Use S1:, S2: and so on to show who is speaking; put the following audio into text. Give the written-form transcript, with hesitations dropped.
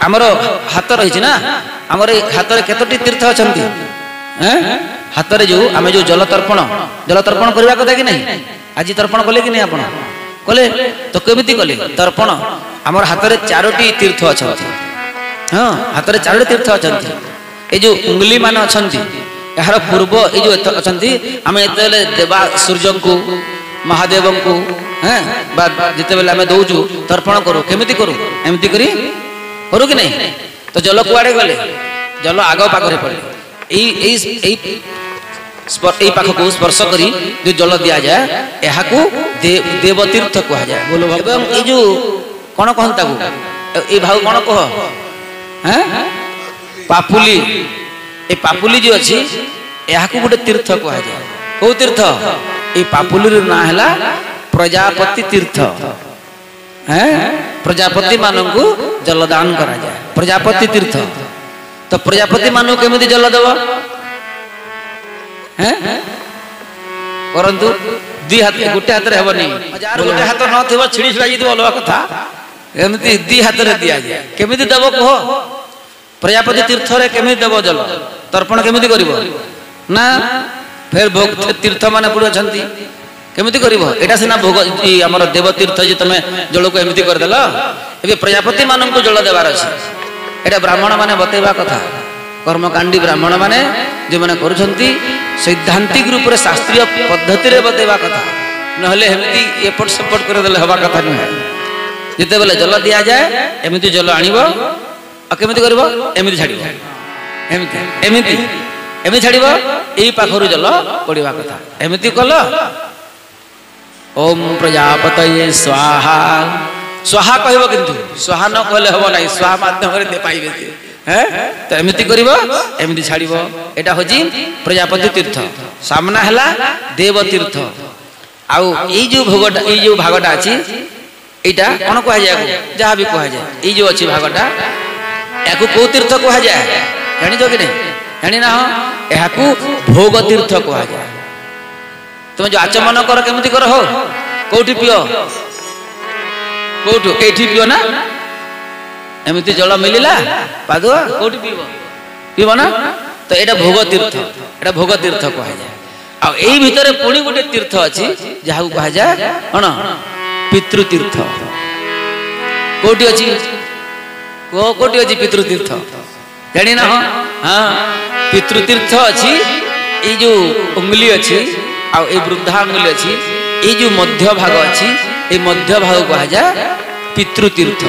S1: आमर हाथ रही ना आमर हाथ में केतोटी तीर्थ अच्छा हाथ में जो आम जो जल तर्पण करने कथा कि नहीं आज तर्पण कले कि नहीं आप कले तो केमी कले तर्पण आमर हाथ में 4टी तीर्थ अच्छा हाँ हाथ में 4टी तीर्थ अच्छा ये जो उंगली मान अच्छा यार पूर्व ये जो अच्छा आम जो देवा सूर्य को महादेव को हाँ जिते बेले आम दौचु तर्पण करूँ केमी करूँ एमती करूँ कि नहीं तो जल कुआड़े गले जल आग पाखे पड़े यही पाख को स्पर्श करी जो जल दि जाए यह देवतीर्थ कह जाए बोलो ये जो कौन कहता ये भाव कौन कह पापुली ये पापुली जो अच्छी यह गोटे तीर्थ कह जाए कौ तीर्थ ये पापुली ना है प्रजापति तीर्थ प्रजापति मानू जलदान करा जाए प्रजापति तीर्थ तो प्रजापति मानू केमी जल देव परंतु दी हाथ गोटे हाथ में हेनी गोटे हाथ न छिड़ी छिड़ा जी अलग कथा एमती दी हाथ में दि जाए केमी देव कह प्रजापति तीर्थ रे केमी देव जल तर्पण केमी कर ना फिर भोग तीर्थ मान पड़े अच्छा केमी कर यहाँ सीना भोग आम देव तीर्थ जी तुम जल को एमती करदेल ये प्रजापति मान को जल देवार अच्छे यहाँ ब्राह्मण मैंने बतेवा कथा कर्मकांडी ब्राह्मण मैंने जो मैंने करुँच सैद्धांतिक रूप से शास्त्रीय पद्धति रे बतेवा कथा नहले एमती एपट सेपट करदेले हवा कथा नुहे जिते बेले जल दि जाए एमती जल आणव केमी कर एमती छाड़ एमती एमती छाड़ यही पाखर जल पड़ा कथा एमती कल ओम प्रजापतये स्वाहा स्वाहा कह किंतु स्वाहा न कहले हम ना स्वाहा माध्यम पाइबे तो एमती कर एमती छाड़ यहाँ हूँ प्रजापति तीर्थ सामना है देव तीर्थ आउ जो भोगटा ये जो भागटा अच्छी यहाँ कौन कह जाए जहाँ भी कह जाए ये जो अच्छी भागटा या कौ तीर्थ कह जाए जानी कि नहीं जानी ना यहाँ भोग तीर्थ कह जाए तुम जो आचमन कर केमती कर हो कौटी पियो कौटू कई पियो ना एमती जल मिलला पादुआ कौटी पीब ना तो यहाँ भोग तीर्थ यहाँ भोग तीर्थ कह जाए आई भितर पुणी गोटे तीर्थ अच्छी जहाँ कह जाए कौन पितृतीर्थ कौटी अच्छी कौटी अच्छी पितृतीर्थ जानी ना हाँ पितृतीर्थ अच्छी ये जो उंगली अच्छी आ वृद्धा अंगुली अच्छी ये जो मध्य भाग अच्छी ये मध्य भाग कह जाए पितृतीर्थ।